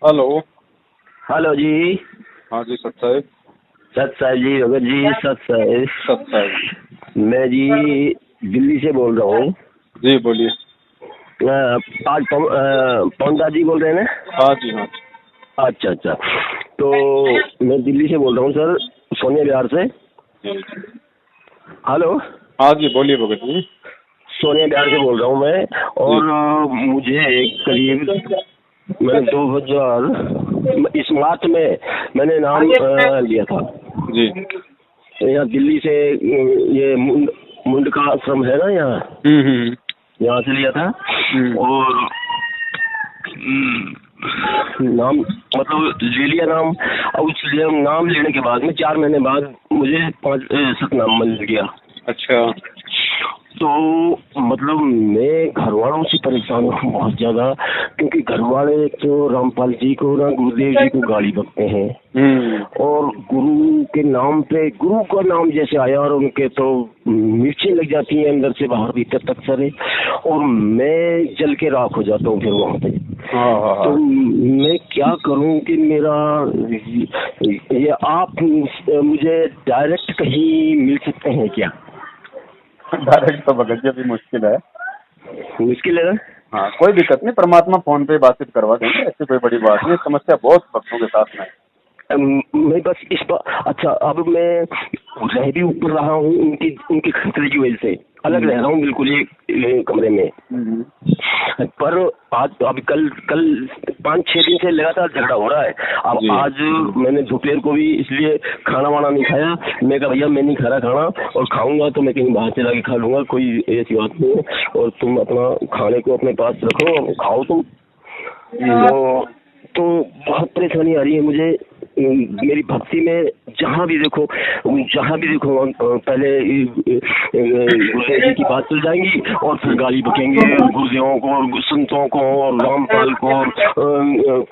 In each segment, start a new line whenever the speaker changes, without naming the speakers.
Hello.
Hello जी।
हाँ जी सत साहिब।
सत साहिब जी, भगत जी, सत साहिब।
सत साहिब।
मैं जी दिल्ली से बोल रहा हूँ।
जी बोलिए।
आज पौंदा जी बोल रहे हैं ना?
हाँ जी हाँ।
अच्छा अच्छा। तो मैं दिल्ली से बोल रहा हूँ सर, सोनिया विहार से।
जी।
हेलो।
हाँ जी बोलिए भगत जी।
सोनिया विहार से बोल रहा हूँ मैं।
जी
और मुझे करीब मैंने 2000 इस मार्च में मैंने नाम लिया था।
जी।
यहाँ दिल्ली से ये मुंड का आश्रम है ना यहाँ,
हम्म।
यहाँ से लिया था। और नाम मतलब ले लिया नाम। और उस नाम लेने के बाद में 4 महीने बाद मुझे 5 नाम मिल गया।
अच्छा।
तो मतलब मैं घर वालों से परेशान हूँ बहुत ज्यादा, क्योंकि घर वाले तो रामपाल जी को ना गुरुदेव जी को गाली बकते हैं। और गुरु के नाम पे, गुरु का नाम जैसे आया और उनके तो मिर्चें लग जाती हैं अंदर से बाहर भीतर तक सरे, और मैं जल के राख हो जाता हूँ फिर वहाँ पे। तो मैं क्या करूं कि मेरा ये आप मुझे डायरेक्ट कहीं मिल सकते हैं क्या?
डायरेक्ट तो भगत जी अभी मुश्किल है।
मुश्किल है ना?
हाँ कोई दिक्कत नहीं, परमात्मा फोन पे बातचीत करवा देंगे, ऐसी कोई बड़ी बात नहीं। समस्या बहुत भक्तों के साथ में है।
मैं बस इस पर अच्छा, अब मैं रह भी ऊपर रहा हूँ उनके खतरे की वजह से, अलग रह रहा हूँ बिल्कुल एक कमरे में। पर आज अभी कल 5-6 दिन से लगातार झगड़ा हो रहा है। अब आज मैंने दोपहर को भी इसलिए खाना वाना नहीं खाया। मैं कहा भैया मैं नहीं खा रहा खाना, और खाऊंगा तो मैं कहीं बाहर से जाके खा लूंगा, कोई ऐसी बात नहीं है। और तुम अपना खाने को अपने पास रखो, खाओ तुम। तो बहुत परेशानी आ रही है मुझे मेरी भक्ति में। जहाँ भी देखो पहले गुरुदेव जी की बात चल जाएंगी और फिर गाली बकेंगे गुरुदेवों को और संतों को और रामपाल को और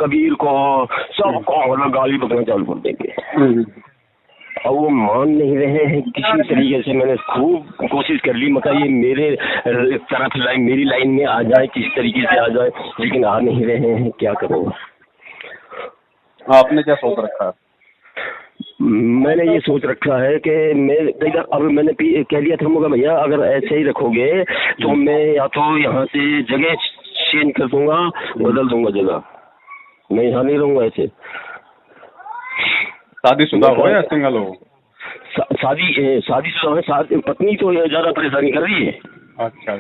कबीर को, सबको मतलब गाली बकना चालू कर देंगे। और वो मान नहीं रहे हैं किसी तरीके से। मैंने खूब कोशिश कर ली, मगर ये मेरे तरफ मेरी लाइन में आ जाए, किस तरीके से आ जाए, लेकिन आ नहीं रहे हैं। क्या करूँ?
आपने क्या सोच रखा है?
मैंने ये सोच रखा है कि मैं अब मैंने कह दिया था मुझे, भैया अगर ऐसे ही रखोगे तो मैं या तो यहाँ से जगह चेंज कर दूंगा, बदल दूंगा जगह। मैं यहाँ नहीं रहूंगा ऐसे।
शादीशुदा हो या सिंगल हो?
शादीशुदा है। पत्नी तो ज्यादा परेशानी कर रही है।
अच्छा।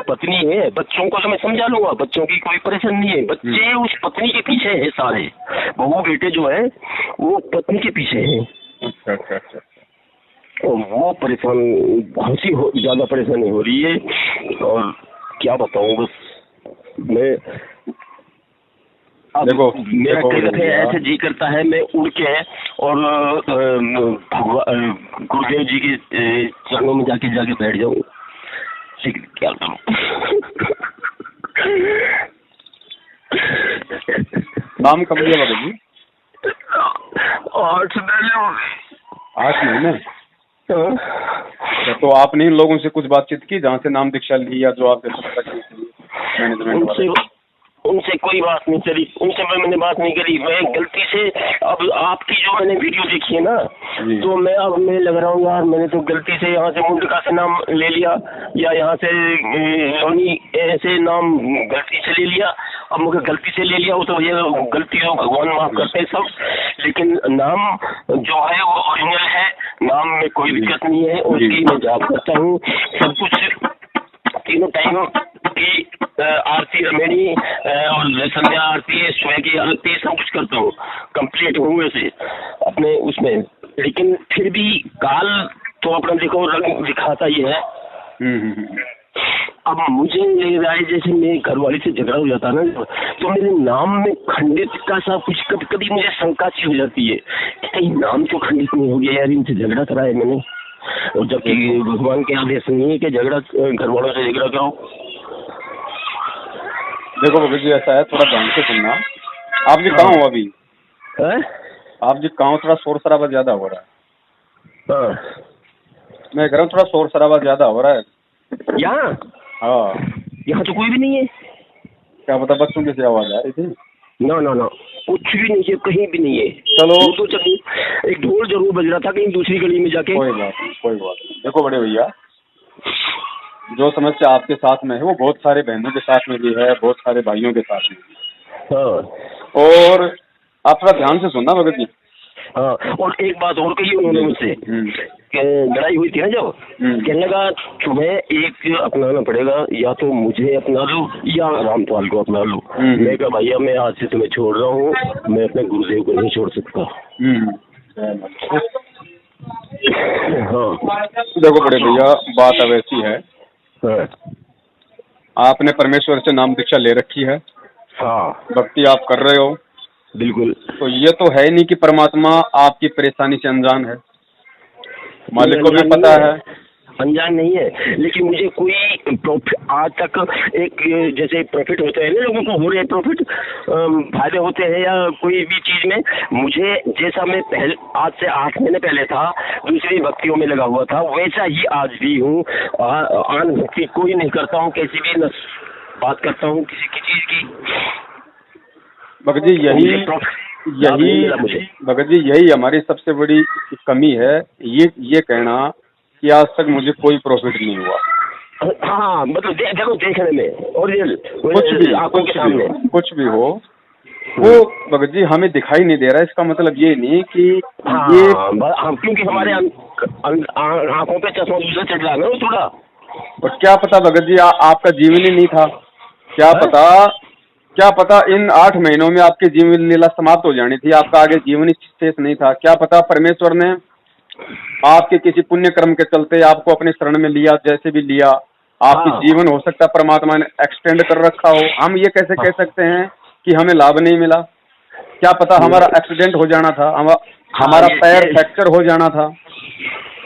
पत्नी है, बच्चों को तो मैं समझा लूंगा, बच्चों की कोई परेशानी नहीं है। बच्चे उस पत्नी के पीछे है सारे, बहू बेटे जो है वो पत्नी के पीछे है।
अच्छा।
तो वो परेशान, बहुत ही ज्यादा परेशानी हो रही है। और क्या बताऊं, बस मैं
देखो
मेरा कई दफे ऐसे जी करता है मैं उड़ के और गुरुदेव जी के चरणों में जाके बैठ जाऊं, लेकिन क्या करूं?
नाम कब लिया बाबा जी?
8 महीने हो गए।
8 महीने? तो आपने इन लोगों से कुछ बातचीत की जहाँ से नाम दीक्षा ली या जो आपके मैनेजमेंट वाले?
उनसे कोई बात नहीं चली, उनसे मैंने बात नहीं करी। मैं गलती से, अब आपकी जो मैंने वीडियो देखी है ना, तो मैं लग रहा हूँ यार, मैंने तो गलती से यहाँ से मुंडका से नाम ले लिया, या यहाँ से रोनी ऐसे नाम गलती से ले लिया। अब मुझे गलती से ले लिया वो तो ये गलती हो, भगवान माफ करते हैं सब, लेकिन नाम जो है वो ओरिजिनल है। नाम में कोई दिक्कत नहीं है, उसकी मैं जाप करता हूँ सब कुछ। तीनों टाइम की आरती रमेणी और संध्या आरती, सुबह की आरती, सब कुछ करता हूँ, कंप्लीट हूँ वैसे अपने उसमें। लेकिन फिर भी काल तो अपना देखो रंग दिखाता ही है। अब मुझे लग रहा है जैसे मेरे घरवाली से झगड़ा हो जाता है ना, तो मेरे नाम में खंडित का सा कुछ कभी कभी मुझे शंका सी हो जाती है कि कहीं नाम तो खंडित नहीं हो गया यार, इनसे झगड़ा करा है मैंने, और जबकि भगवान के आदेश नहीं है कि झगड़ा घर वालों से झगड़ा करो।
देखो भगत जी ऐसा है, थोड़ा ध्यान से सुनना। आप जी कहाँ हो अभी? आप जी कहाँ हो? थोड़ा शोर शराबा ज्यादा हो रहा है। मैं कह रहा हूँ थोड़ा शोर शराबा ज्यादा हो रहा है
यहाँ।
हाँ
यहाँ तो कोई भी नहीं है।
क्या पता, बच्चों की सी आवाज आ रही थी।
ना ना ना, कुछ भी नहीं है, कहीं भी नहीं है।
चलो
वो तो चलिए, एक ढोल जरूर बज रहा था कहीं दूसरी गली में जाके।
कोई बात नहीं, कोई बात नहीं। देखो बड़े भैया, जो समस्या आपके साथ में है वो बहुत सारे बहनों के साथ में भी है, बहुत सारे भाइयों के साथ में भी।
हाँ
और आप थोड़ा ध्यान से सुनना भगत जी।
हाँ, और एक बात और कही उन्होंने मुझसे कि लड़ाई हुई थी ना जब, कहने लगा तुम्हें एक अपनाना पड़ेगा, या तो मुझे अपना लो या रामपाल को अपना लो। मैं कहा भैया मैं आज से तुम्हें छोड़ रहा हूँ, मैं अपने गुरुदेव को नहीं छोड़ सकता। हाँ
देखो बड़े भैया, बात अब ऐसी है,
हाँ
आपने परमेश्वर से नाम दीक्षा ले रखी है,
हाँ
भक्ति आप कर रहे हो,
बिल्कुल।
तो ये तो है नहीं कि परमात्मा आपकी परेशानी से अनजान है, मालिक को भी पता है।
अनजान नहीं है, लेकिन मुझे कोई प्रॉफिट आज तक, एक जैसे प्रॉफिट होते हैं ना लोगों को, हो रहे प्रॉफिट फायदे होते हैं या कोई भी चीज में, मुझे जैसा मैं पहले आज से 8 महीने पहले था दूसरी भक्तियों में लगा हुआ था, वैसा ही आज भी हूँ। आन भक्ति कोई नहीं करता हूँ, कैसी भी न बात करता हूँ किसी की चीज की।
भगत जी यही भगत जी यही हमारी सबसे बड़ी कमी है, ये कहना कि आज तक मुझे कोई प्रॉफिट नहीं हुआ।
हाँ मतलब देखो देखने में ओरिजिनल
कुछ भी हो वो भगत जी हमें दिखाई नहीं दे रहा है। इसका मतलब ये नहीं कि ये
क्योंकि हमारे आंखों पे चश्मा दूसरा चढ़ रहा है ना थोड़ा।
और क्या पता भगत जी आपका जीवन ही नहीं था, क्या पता इन 8 महीनों में आपकी जीवन लीला समाप्त हो जानी थी, आपका आगे जीवन ही शेष नहीं था। क्या पता परमेश्वर ने आपके किसी पुण्य कर्म के चलते आपको अपने शरण में लिया, जैसे भी लिया आपकी जीवन हो सकता है परमात्मा ने एक्सटेंड कर रखा हो। हम ये कैसे कह सकते हैं कि हमें लाभ नहीं मिला? क्या पता हमारा एक्सीडेंट हो जाना था, हमारा पैर फ्रैक्चर हो जाना था,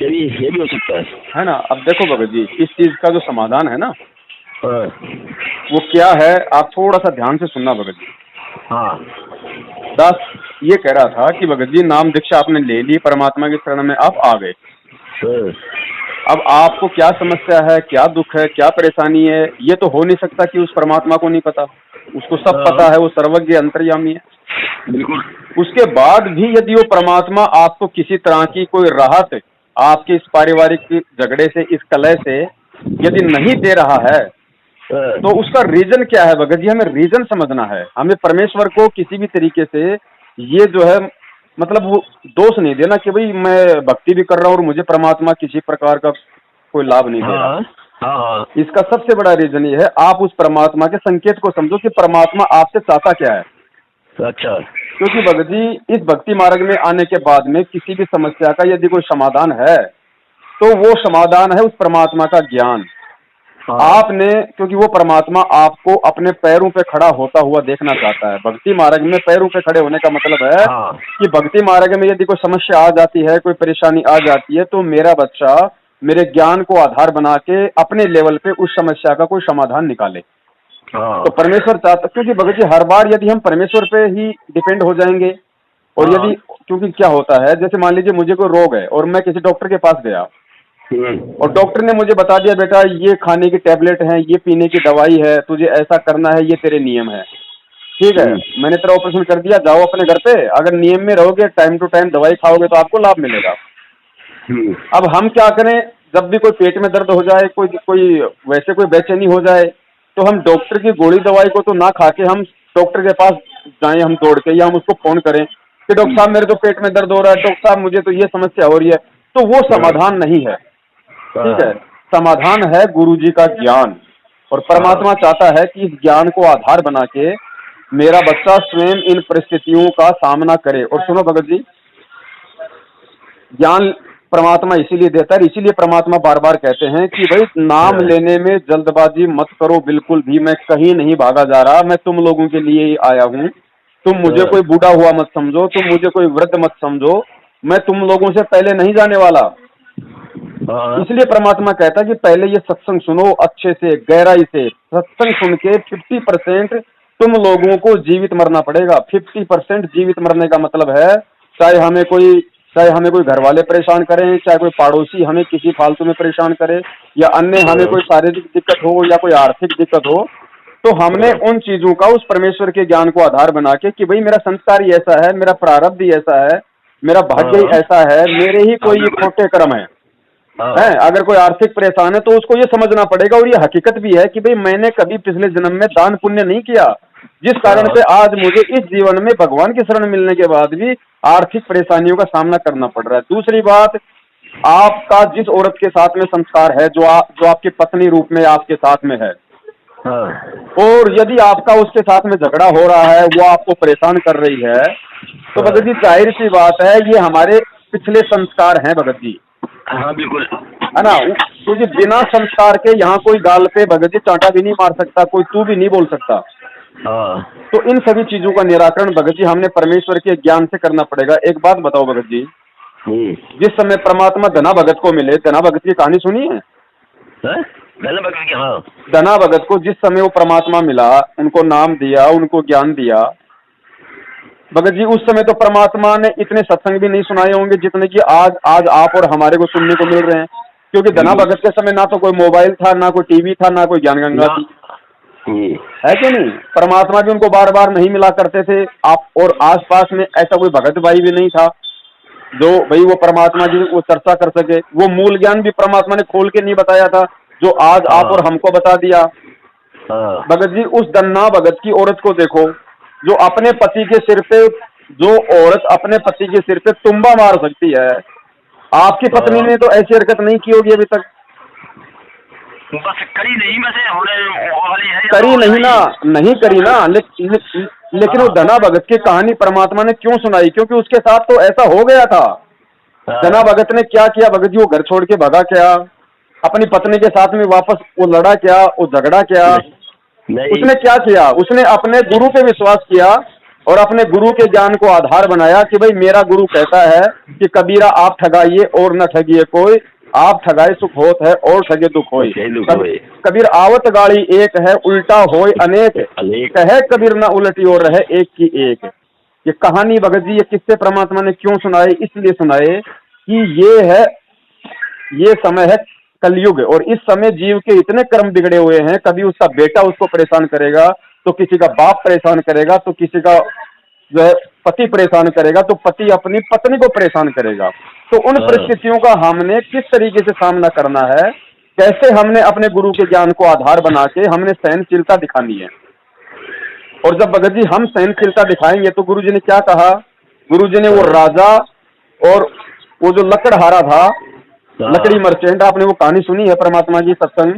ये भी हो सकता है
ना। अब देखो भगत जी, इस चीज का जो समाधान है ना वो क्या है, आप थोड़ा सा ध्यान से सुनना भगत जी।
हाँ
दास ये कह रहा था कि भगत जी नाम दीक्षा आपने ले ली, परमात्मा की शरण में आप आ गए, अब आपको क्या समस्या है, क्या दुख है, क्या परेशानी है, ये तो हो नहीं सकता कि उस परमात्मा को नहीं पता। उसको सब पता है, वो सर्वज्ञ अंतर्यामी है।
बिल्कुल।
उसके बाद भी यदि वो परमात्मा आपको किसी तरह की कोई राहत आपके इस पारिवारिक झगड़े से, इस कलह से यदि नहीं दे रहा है तो उसका रीजन क्या है भगत जी? हमें रीजन समझना है। हमें परमेश्वर को किसी भी तरीके से ये जो है मतलब वो दोष नहीं देना कि भाई मैं भक्ति भी कर रहा हूँ और मुझे परमात्मा किसी प्रकार का कोई लाभ नहीं दे रहा। इसका सबसे बड़ा रीजन ये है, आप उस परमात्मा के संकेत को समझो कि परमात्मा आपसे चाहता क्या है। अच्छा, क्योंकि भगत जी इस भक्ति मार्ग में आने के बाद में किसी भी समस्या का यदि कोई समाधान है तो वो समाधान है उस परमात्मा का ज्ञान। आपने, क्योंकि वो परमात्मा आपको अपने पैरों पे खड़ा होता हुआ देखना चाहता है। भक्ति मार्ग में पैरों पे खड़े होने का मतलब है कि भक्ति मार्ग में यदि कोई समस्या आ जाती है, कोई परेशानी आ जाती है, तो मेरा बच्चा मेरे ज्ञान को आधार बना के अपने लेवल पे उस समस्या का कोई समाधान निकाले। तो परमेश्वर चाहता, क्योंकि भगत जी हर बार यदि हम परमेश्वर पे ही डिपेंड हो जाएंगे और यदि, क्योंकि क्या होता है, जैसे मान लीजिए मुझे कोई रोग है और मैं किसी डॉक्टर के पास गया और डॉक्टर ने मुझे बता दिया बेटा ये खाने की टैबलेट है, ये पीने की दवाई है, तुझे ऐसा करना है, ये तेरे नियम है, ठीक है, मैंने तेरा ऑपरेशन कर दिया, जाओ अपने घर पे, अगर नियम में रहोगे, टाइम टू टाइम दवाई खाओगे तो आपको लाभ मिलेगा। अब हम क्या करें, जब भी कोई पेट में दर्द हो जाए, कोई वैसे कोई बेचैनी हो जाए, तो हम डॉक्टर की गोली दवाई को तो ना खा के हम डॉक्टर के पास जाएं, हम दौड़ के, या हम उसको फोन करें कि डॉक्टर साहब मेरे तो पेट में दर्द हो रहा है, डॉक्टर साहब मुझे तो ये समस्या हो रही है, तो वो समाधान नहीं है। ठीक है, समाधान है गुरु जी का ज्ञान, और परमात्मा चाहता है कि इस ज्ञान को आधार बना के मेरा बच्चा स्वयं इन परिस्थितियों का सामना करे। और सुनो भगत जी, ज्ञान परमात्मा इसीलिए देता है, इसीलिए परमात्मा बार बार कहते हैं कि भाई नाम लेने में जल्दबाजी मत करो बिल्कुल भी, मैं कहीं नहीं भागा जा रहा, मैं तुम लोगों के लिए ही आया हूँ। तुम मुझे कोई बूढ़ा हुआ मत समझो, तुम मुझे कोई वृद्ध मत समझो, मैं तुम लोगों से पहले नहीं जाने वाला। इसलिए परमात्मा कहता है कि पहले ये सत्संग सुनो अच्छे से, गहराई से। सत्संग सुन के 50% तुम लोगों को जीवित मरना पड़ेगा। 50% जीवित मरने का मतलब है चाहे हमें कोई घर वाले परेशान करें, चाहे कोई पड़ोसी हमें किसी फालतू में परेशान करे, या अन्य हमें कोई शारीरिक दिक्कत हो या कोई आर्थिक दिक्कत हो, तो हमने उन चीजों का उस परमेश्वर के ज्ञान को आधार बना के कि भाई मेरा संस्कार ही ऐसा है, मेरा प्रारब्ध ही ऐसा है, मेरा भाग्य ही ऐसा है, मेरे ही कोई ये खोटे कर्म है। अगर कोई आर्थिक परेशान है तो उसको ये समझना पड़ेगा, और ये हकीकत भी है कि भाई मैंने कभी पिछले जन्म में दान पुण्य नहीं किया, जिस कारण से आज मुझे इस जीवन में भगवान की शरण मिलने के बाद भी आर्थिक परेशानियों का सामना करना पड़ रहा है। दूसरी बात, आपका जिस औरत के साथ में संस्कार है, जो आपकी पत्नी रूप में आपके साथ में है, और यदि आपका उसके साथ में झगड़ा हो रहा है, वो आपको परेशान कर रही है, तो भगत जी जाहिर सी बात है ये हमारे पिछले संस्कार हैं भगत जी।
हाँ बिल्कुल,
है ना, क्योंकि बिना संस्कार के यहाँ कोई गाल पे भगत जी चांटा भी नहीं मार सकता, कोई तू भी नहीं बोल सकता। तो इन सभी चीजों का निराकरण भगत जी हमने परमेश्वर के ज्ञान से करना पड़ेगा। एक बात बताओ भगत जी, जिस समय परमात्मा धना भगत को मिले, धना भगत की कहानी सुनी है? धना भगत को जिस समय वो परमात्मा मिला, उनको नाम दिया, उनको ज्ञान दिया, भगत जी उस समय तो परमात्मा ने इतने सत्संग भी नहीं सुनाए होंगे जितने कि आज आप और हमारे को सुनने को मिल रहे हैं। क्योंकि धना भगत के समय ना तो कोई मोबाइल था, ना कोई टीवी था, ना कोई ज्ञान गंगा थी, है कि नहीं? परमात्मा भी उनको बार बार नहीं मिला करते थे। आप और आसपास में ऐसा कोई भगत भाई भी नहीं था जो भाई वो परमात्मा की वो चर्चा कर सके। वो मूल ज्ञान भी परमात्मा ने खोल के नहीं बताया था जो आज आप और हमको बता दिया। भगत जी उस धन्ना भगत की औरत को देखो, जो अपने पति के सिर पे, जो औरत अपने पति के सिर पे तुम्बा मार सकती है, आपकी पत्नी ने तो ऐसी हरकत नहीं की होगी अभी तक।
बस करी नहीं,
करी नहीं ना, नहीं करी ना, लेकिन वो धना भगत की कहानी परमात्मा ने क्यों सुनाई? क्योंकि उसके साथ तो ऐसा हो गया था। धना भगत ने क्या किया भगत जी? वो घर छोड़ के भगा क्या? अपनी पत्नी के साथ में वापस वो लड़ा क्या? वो झगड़ा क्या? उसने क्या किया? उसने अपने गुरु पे विश्वास किया और अपने गुरु के ज्ञान को आधार बनाया कि भाई मेरा गुरु कहता है कि कबीरा आप ठगाइए और न ठगिए कोई, आप ठगाए सुख होत है और ठगे दुख होय। कबीर आवत गाड़ी एक है, उल्टा होय अनेक, कहे कबीर न उलटी और रहे एक की एक। ये कहानी भगत जी ये किससे परमात्मा ने क्यों सुनाए? इसलिए सुनाए कि ये समय है कलयुग, और इस समय जीव के इतने कर्म बिगड़े हुए हैं। कभी उसका बेटा उसको परेशान करेगा, तो किसी का बाप परेशान करेगा, तो किसी का जो है पति परेशान करेगा, तो पति अपनी पत्नी को परेशान करेगा। तो उन परिस्थितियों का हमने किस तरीके से सामना करना है, कैसे हमने अपने गुरु के ज्ञान को आधार बना के हमने सहनशीलता दिखानी है। और जब भगत जी हम सहनशीलता दिखाएंगे तो गुरु जी ने क्या कहा? गुरु जी ने वो राजा और वो जो लकड़हारा था, लकड़ी मर्चेंट, आपने वो कहानी सुनी है परमात्मा की सत्संग?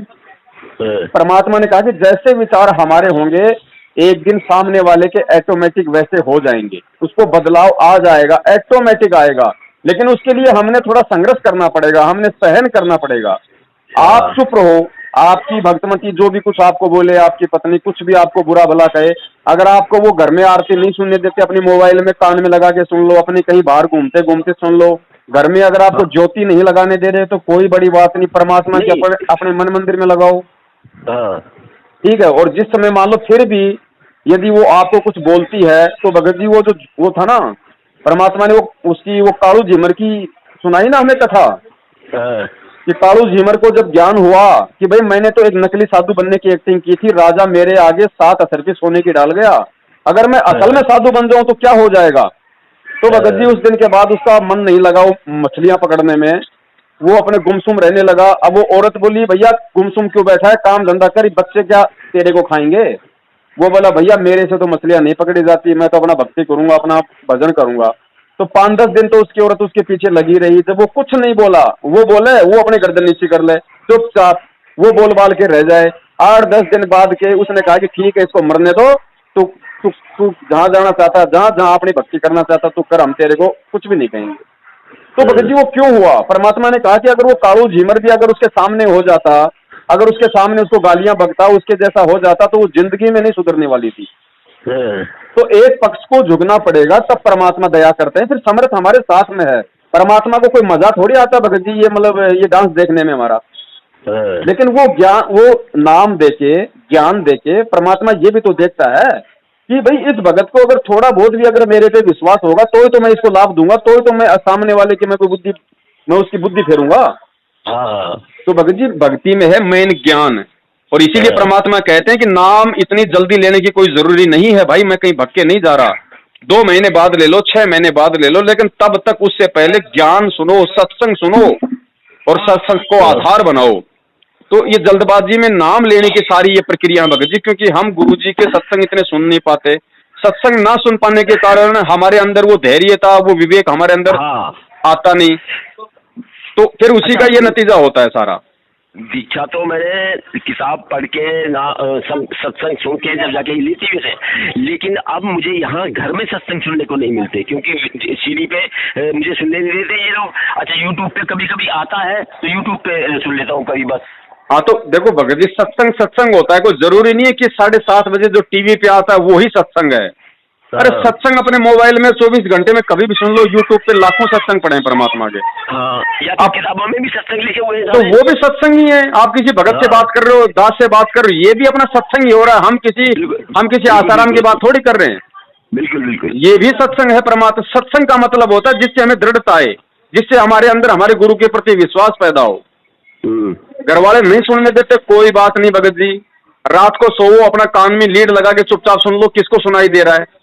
परमात्मा ने कहा कि जैसे विचार हमारे होंगे एक दिन सामने वाले के ऑटोमेटिक वैसे हो जाएंगे, उसको बदलाव आ जाएगा, ऑटोमेटिक आएगा। लेकिन उसके लिए हमने थोड़ा संघर्ष करना पड़ेगा, हमने सहन करना पड़ेगा। आप चुप रहो, आपकी भक्तमती जो भी कुछ आपको बोले, आपकी पत्नी कुछ भी आपको बुरा भला कहे, अगर आपको वो घर में आरती नहीं सुनने देते, अपनी मोबाइल में कान में लगा के सुन लो, अपनी कहीं बाहर घूमते घूमते सुन लो। घर में अगर आपको ज्योति नहीं लगाने दे रहे तो कोई बड़ी बात नहीं, परमात्मा की अपने मन मंदिर में लगाओ, ठीक है। और जिस समय मान लो फिर भी यदि वो आपको कुछ बोलती है तो भगत जी वो था ना, परमात्मा ने वो कालू झीमर की सुनाई ना हमें कथा, कि कालू झीमर को जब ज्ञान हुआ कि भाई मैंने तो एक नकली साधु बनने की एक्टिंग की थी, राजा मेरे आगे 7 असर के सोने की डाल गया, अगर मैं असल में साधु बन जाऊं तो क्या हो जाएगा। तो भगत जी उस दिन के बाद उसका मन नहीं लगा मछलियां पकड़ने में, वो अपने गुमसुम रहने लगा। अब वो औरत बोली भैया गुमसुम क्यों बैठा है, काम धंधा कर, बच्चे क्या तेरे को खाएंगे? वो बोला भैया मेरे से तो मछलियां नहीं पकड़ी जाती, मैं तो अपना भक्ति करूंगा, अपना भजन करूंगा। तो 5-10 दिन तो उसकी औरत उसके पीछे लगी रही। जब वो कुछ नहीं बोला, वो बोले वो अपनी गर्दन नीचे कर ले, चुपचाप वो बोल बाल के रह जाए। 8-10 दिन बाद के उसने कहा कि ठीक है इसको मरने दो, तू जहाँ जाना चाहता, जहाँ अपनी भक्ति करना चाहता तू कर, हम तेरे को कुछ भी नहीं कहेंगे। तो भगत जी वो क्यों हुआ? परमात्मा ने कहा कि अगर वो कालू झीमर भी अगर उसके सामने हो जाता, अगर उसके सामने उसको गालियां बकता, उसके जैसा हो जाता, तो वो जिंदगी में नहीं सुधरने वाली थी। तो एक पक्ष को झुकना पड़ेगा, तब परमात्मा दया करते हैं। फिर समर्थ हमारे साथ में है, परमात्मा को कोई मजा थोड़ी आता भगत जी ये मतलब ये डांस देखने में हमारा। लेकिन वो नाम देके ज्ञान देके परमात्मा ये भी तो देखता है कि भाई इस भगत को अगर थोड़ा बहुत भी अगर मेरे पे विश्वास होगा तो मैं इसको लाभ दूंगा, तो मैं सामने वाले की मैं उसकी बुद्धि फेरूंगा। तो भगत जी भक्ति में है मेन ज्ञान, और इसीलिए परमात्मा कहते हैं कि नाम इतनी जल्दी लेने की कोई जरूरी नहीं है भाई, मैं कहीं भटके नहीं जा रहा, 2 महीने बाद ले लो, 6 महीने बाद ले लो, लेकिन तब तक उससे पहले ज्ञान सुनो, सत्संग सुनो और सत्संग को आधार बनाओ। तो ये जल्दबाजी में नाम लेने की सारी ये प्रक्रिया भगत जी, क्योंकि हम गुरु जी के सत्संग इतने सुन नहीं पाते, सत्संग ना सुन पाने के कारण हमारे अंदर वो धैर्यता, वो विवेक हमारे अंदर आता नहीं, तो फिर उसी का ये नतीजा होता है सारा।
दीक्षा तो मैंने किताब पढ़ के ना सत्संग सुन के जब जाके ली थी वैसे, लेकिन अब मुझे यहाँ घर में सत्संग सुनने को नहीं मिलते, क्योंकि सीडी पे मुझे सुनने नहीं देते ये लोग। अच्छा यूट्यूब पे कभी कभी आता है तो यूट्यूब पे सुन लेता हूँ कभी बस।
हाँ तो देखो भगत जी, सत्संग होता है, कोई जरूरी नहीं है कि 7:30 बजे जो टीवी पे आता है वो ही सत्संग है। अरे सत्संग अपने मोबाइल में 24 घंटे में कभी भी सुन लो, यूट्यूब पे लाखों सत्संग पड़े हैं परमात्मा के।
या तो किताबों में भी सत्संग लिखे हुए हैं,
तो वो भी सत्संग ही है। आप किसी भगत से बात कर रहे हो, दास से बात कर रहे हो, ये भी अपना सत्संग ही हो रहा है। हम किसी आसाराम की बात थोड़ी कर रहे हैं।
बिल्कुल बिल्कुल,
ये भी सत्संग है। परमात्मा सत्संग का मतलब होता है जिससे हमें दृढ़ता आए, जिससे हमारे अंदर हमारे गुरु के प्रति विश्वास पैदा हो। घर वाले नहीं सुनने देते, कोई बात नहीं भगत जी, रात को सोओ, अपना कान में लीड लगा के चुपचाप सुन लो, किसको सुनाई दे रहा है।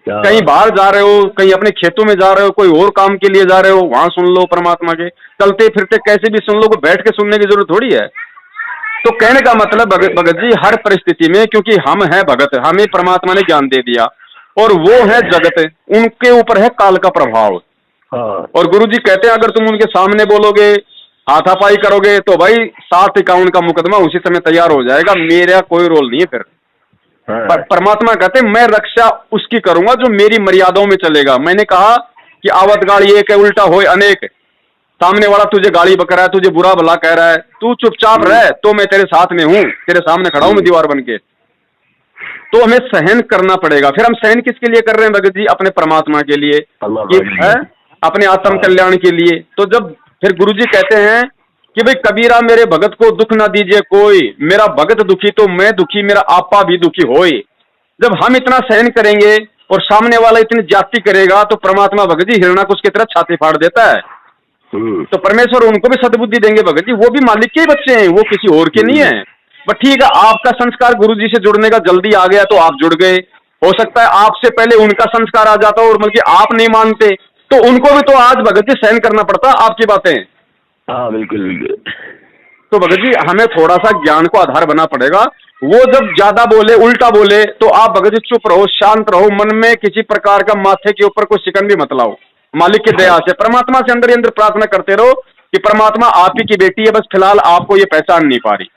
कहीं बाहर जा रहे हो, कहीं अपने खेतों में जा रहे हो, कोई और काम के लिए जा रहे हो, वहां सुन लो परमात्मा के। चलते फिरते कैसे भी सुन लो, कोई बैठ के सुनने की जरूरत थोड़ी है। तो कहने का मतलब भगत जी, हर परिस्थिति में, क्योंकि हम हैं भगत, हमें परमात्मा ने ज्ञान दे दिया और वो है जगत, उनके ऊपर है काल का प्रभाव। और गुरु जी कहते हैं अगर तुम उनके सामने बोलोगे, हाथापाई करोगे, तो भाई 751 का मुकदमा उसी समय तैयार हो जाएगा, मेरा कोई रोल नहीं है फिर। परमात्मा कहते हैं मैं रक्षा उसकी करूंगा जो मेरी मर्यादाओं में चलेगा। मैंने कहा कि आवत गाड़ी एक है, उल्टा होए अनेक। सामने वाला तुझे गाली बक रहा है, तुझे बुरा भला कह रहा है, तू चुपचाप रह, तो मैं तेरे साथ में हूं, तेरे सामने खड़ा हूं मैं दीवार बन के। तो हमें सहन करना पड़ेगा। फिर हम सहन किसके लिए कर रहे हैं भगत जी? अपने परमात्मा के लिए, अपने आत्म कल्याण के लिए। तो जब फिर गुरु जी कहते हैं कि भाई कबीरा मेरे भगत को दुख ना दीजिए कोई, मेरा भगत दुखी तो मैं दुखी, मेरा आपा भी दुखी होए। जब हम इतना सहन करेंगे और सामने वाला इतनी जाति करेगा, तो परमात्मा भगत जी हिरणाकुश की तरह छाती फाड़ देता है। तो परमेश्वर उनको भी सद्बुद्धि देंगे भगत जी, वो भी मालिक के ही बच्चे हैं, वो किसी और के नहीं है। बट ठीक है, आपका संस्कार गुरु जी से जुड़ने का जल्दी आ गया तो आप जुड़ गए। हो सकता है आपसे पहले उनका संस्कार आ जाता और बल्कि आप नहीं मानते, तो उनको भी तो आज भगत जी सहन करना पड़ता आपकी बातें।
हाँ बिल्कुल बिल्कुल।
तो भगत जी हमें थोड़ा सा ज्ञान को आधार बना पड़ेगा। वो जब ज्यादा बोले, उल्टा बोले, तो आप भगत जी चुप रहो, शांत रहो, मन में किसी प्रकार का माथे के ऊपर कोई शिकन भी मत लाओ। मालिक की दया से परमात्मा से अंदर ही अंदर प्रार्थना करते रहो कि परमात्मा आप ही की बेटी है, बस फिलहाल आपको ये पहचान नहीं पा रही।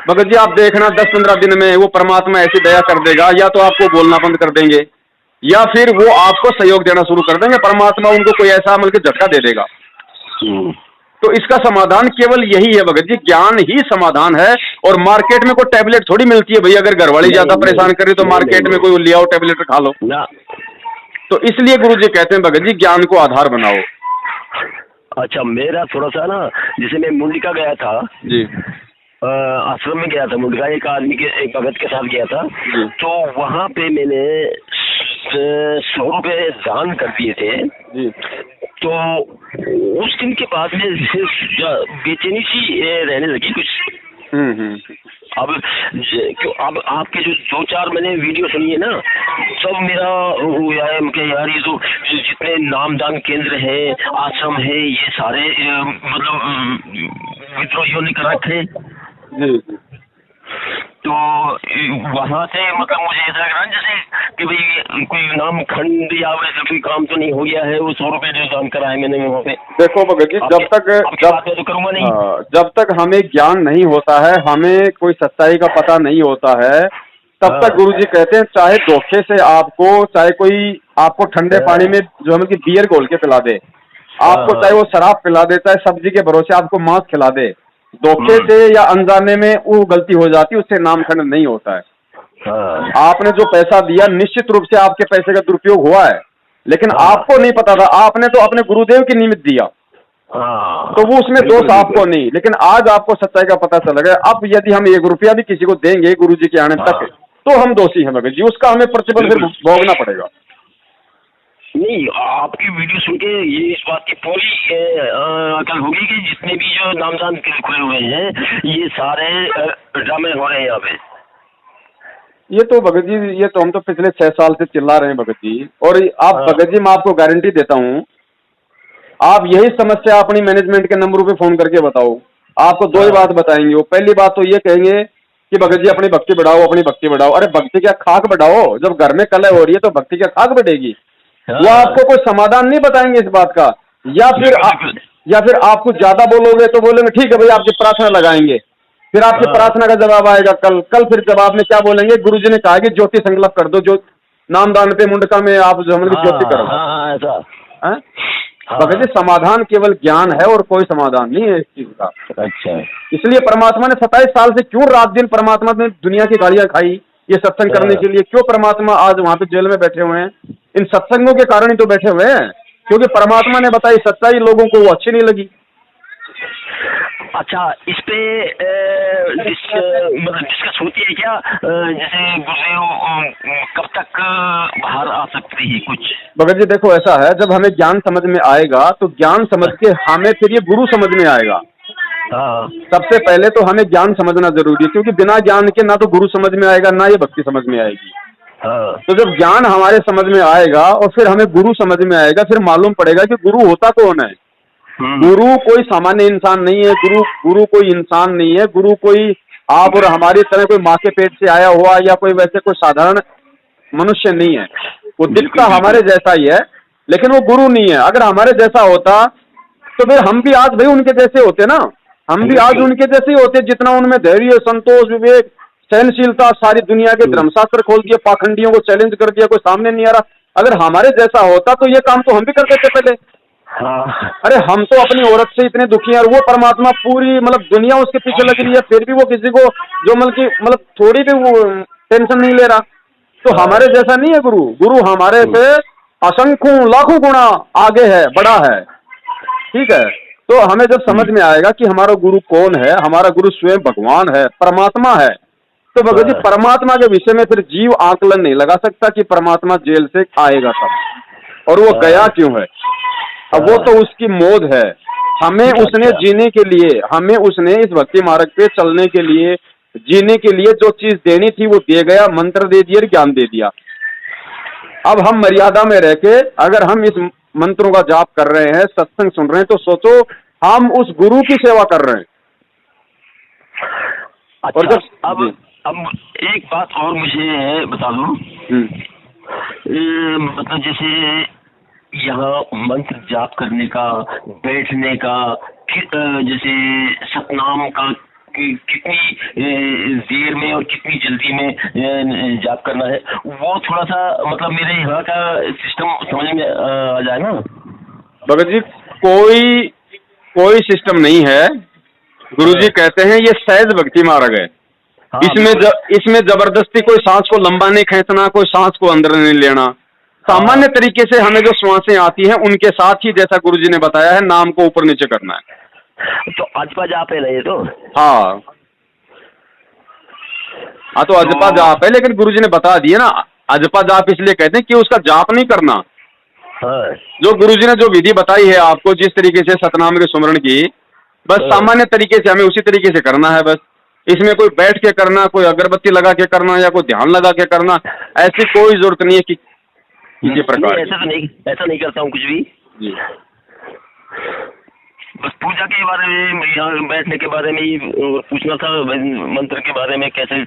भगत जी आप देखना 10-15 दिन में वो परमात्मा ऐसी दया कर देगा, या तो आपको बोलना बंद कर देंगे या फिर वो आपको सहयोग देना शुरू कर देंगे। परमात्मा उनको कोई ऐसा अमल के झटका दे देगा। तो इसका समाधान केवल यही है भगत जी, ज्ञान ही समाधान है। और मार्केट में कोई टैबलेट थोड़ी मिलती है भाई, अगर घरवाली ज्यादा परेशान करे तो मार्केट में कोई ले आओ टैबलेट खा लो। तो इसलिए गुरु जी कहते हैं भगत जी ज्ञान को आधार बनाओ।
अच्छा मेरा थोड़ा सा ना, जैसे मैं मुंडिका गया था
जी,
आश्रम में गया था मुंडिका, एक आदमी के, एक भगत के साथ गया था। तो वहाँ पे मैंने 100 रुपए दान कर दिए थे जी। तो उस दिन के बाद में बेचैनी सी रहने लगी कुछ। अब क्यों, अब आपके जो 2-4 मैंने वीडियो सुनी है ना, सब मेरा हो गया है कि यार ये जो जितने नामदान केंद्र हैं, आश्रम है, ये सारे मतलब विद्रोहियों ने कर रखे जी। तो वहाँ से मतलब मुझे ऐसा लग रहा है जैसे कि भाई कोई नाम खंड या वैसे कोई काम तो नहीं हो गया है। वो 100 रुपए जो दान कराए मैंने वहाँ पे। देखो भगत जी जब तक हमें ज्ञान नहीं होता है, हमें कोई सच्चाई का पता नहीं होता है, तब तक गुरु जी कहते हैं चाहे धोखे से आपको, चाहे कोई आपको ठंडे पानी में जो है कि बियर घोल के पिला दे, आपको चाहे वो शराब पिला दे, चाहे सब्जी के भरोसे आपको मांस खिला दे, धोखे से या अनजाने में वो गलती हो जाती है, उससे नामखंड नहीं होता है। आपने जो पैसा दिया निश्चित रूप से आपके पैसे का दुरुपयोग हुआ है, लेकिन आपको नहीं पता था, आपने तो अपने गुरुदेव की निमित्त दिया, तो वो उसमें दोष आपको नहीं। लेकिन आज आपको सच्चाई का पता चल गया। अब यदि हम 1 रुपया भी किसी को देंगे गुरु जी के आने तक, तो हम दोषी हैं भगत जी, उसका हमें प्रतिफल फिर भोगना पड़ेगा। नहीं, आपकी वीडियो सुन के ये इस बात की पूरी अकल होगी कि जितने भी जो नामदान खुले हुए हैं ये सारे ड्रामे हो रहे हैं यहाँ पे।
ये तो भगत जी, ये तो हम तो पिछले 6 साल से चिल्ला रहे हैं भगत जी। और आप भगत जी, मैं आपको गारंटी देता हूँ, आप यही समस्या अपनी मैनेजमेंट के नंबरों पे फोन करके बताओ, आपको दो ही बात बताएंगे। वो पहली बात तो ये कहेंगे कि भगत जी अपनी भक्ति बढ़ाओ, अपनी भक्ति बढ़ाओ। अरे भक्ति क्या खाक बढ़ाओ, जब घर में कलह हो रही है तो भक्ति क्या खाक बढ़ेगी? वो आपको कोई समाधान नहीं बताएंगे इस बात का। या फिर आप कुछ ज्यादा बोलोगे तो बोलेंगे ठीक है भाई, आपकी प्रार्थना लगाएंगे। फिर आपकी प्रार्थना का जवाब आएगा कल फिर जवाब में क्या बोलेंगे? गुरुजी ने कहा कि ज्योति संकल्प कर दो, जो नामदान पे मुंडका में आप जो ज्योति करो। ऐसा भगत जी, समाधान केवल ज्ञान है और कोई समाधान नहीं है इस चीज का।
अच्छा,
इसलिए परमात्मा ने 27 साल से क्यों रात दिन परमात्मा ने दुनिया की गालियां खाई ये सत्संग करने के लिए? क्यों परमात्मा आज वहां पे जेल में बैठे हुए हैं? इन सत्संगों के कारण ही तो बैठे हुए हैं, क्योंकि परमात्मा ने बताई सच्चाई, लोगों को वो अच्छी नहीं लगी।
अच्छा, इस पे डिस्कस होती है क्या? जैसे गुरुदेव कब तक बाहर आ सकते हैं कुछ?
भगत जी देखो, ऐसा है, जब हमें ज्ञान समझ में आएगा तो ज्ञान समझ के हमें फिर ये गुरु समझ में आएगा।
हाँ,
सबसे पहले तो हमें ज्ञान समझना जरूरी है, क्योंकि बिना ज्ञान के ना तो गुरु समझ में आएगा ना ये भक्ति समझ में आएगी।
हाँ।
तो जब ज्ञान हमारे समझ में आएगा और फिर हमें गुरु समझ में आएगा, फिर मालूम पड़ेगा कि गुरु होता कौन है। गुरु कोई सामान्य इंसान नहीं है, गुरु कोई इंसान नहीं है। गुरु कोई आप और हमारी तरह कोई माँ के पेट से आया हुआ या कोई वैसे कोई साधारण मनुष्य नहीं है। वो दिखता हमारे जैसा ही है, लेकिन वो गुरु नहीं है। अगर हमारे जैसा होता तो फिर हम भी आज भाई उनके जैसे होते ना, हम भी आज उनके जैसे ही होते। जितना उनमें धैर्य, संतोष, विवेक, सहनशीलता, सारी दुनिया के धर्मशास्त्र खोल दिए, पाखंडियों को चैलेंज कर दिया, कोई सामने नहीं आ रहा। अगर हमारे जैसा होता तो ये काम तो हम भी कर देते पहले। अरे हम तो अपनी औरत से इतने दुखी हैं और वो परमात्मा पूरी मतलब दुनिया उसके पीछे लग रही है, फिर भी वो किसी को जो मतलब थोड़ी भी वो टेंशन नहीं ले रहा। तो हमारे जैसा नहीं है गुरु। गुरु हमारे से असंख्यों लाखों गुना आगे है, बड़ा है। ठीक है, तो हमें जब समझ में आएगा कि हमारा गुरु कौन है, हमारा गुरु स्वयं भगवान है, परमात्मा है, तो भगत जी परमात्मा के विषय में फिर जीव आकलन नहीं लगा सकता कि परमात्मा जेल से आएगा कब और वो गया क्यों है। अब वो तो उसकी मौज है। हमें उसने जीने के लिए, हमें उसने इस भक्ति मार्ग पे चलने के लिए, जीने के लिए जो चीज देनी थी वो दे गया, मंत्र दे दिया, ज्ञान दे दिया। अब हम मर्यादा में रह के अगर हम इस मंत्रों का जाप कर रहे हैं, सत्संग सुन रहे हैं, तो सोचो हम उस गुरु की सेवा कर रहे हैं।
अच्छा, और जब अब एक बात और मुझे बता दो, मतलब जैसे यहाँ मंत्र जाप करने का, बैठने का, जैसे सतनाम का कितनी देर में और कितनी जल्दी में जाप करना है, वो थोड़ा सा मतलब मेरे यहाँ का सिस्टम समझ में आ जाए ना।
भगत जी कोई सिस्टम नहीं है। गुरुजी कहते हैं ये सहज भक्ति मार्ग है। इसमें जबरदस्ती कोई सांस को लंबा नहीं खींचना, कोई सांस को अंदर नहीं लेना। सामान्य तरीके से हमें जो श्वासें आती हैं उनके साथ ही, जैसा गुरुजी ने बताया है, नाम को ऊपर नीचे करना है।
तो अजपा जाप है ना ये तो?
हाँ, तो अजपा जाप है, लेकिन गुरुजी ने बता दिया ना, अजपा जाप इसलिए कहते हैं कि उसका जाप नहीं करना। जो गुरुजी ने जो विधि बताई है आपको, जिस तरीके से सतनाम के सुमरण की, बस सामान्य तरीके से हमें उसी तरीके से करना है। बस इसमें कोई बैठ के करना, कोई अगरबत्ती लगा के करना या कोई ध्यान लगा के करना, ऐसी कोई जरूरत नहीं है कि किसी प्रकार।
ऐसा नहीं करता हूँ कुछ भी जी। बस पूजा के बारे में, यहाँ बैठने के बारे में ही पूछना था, मंत्र के बारे में कैसे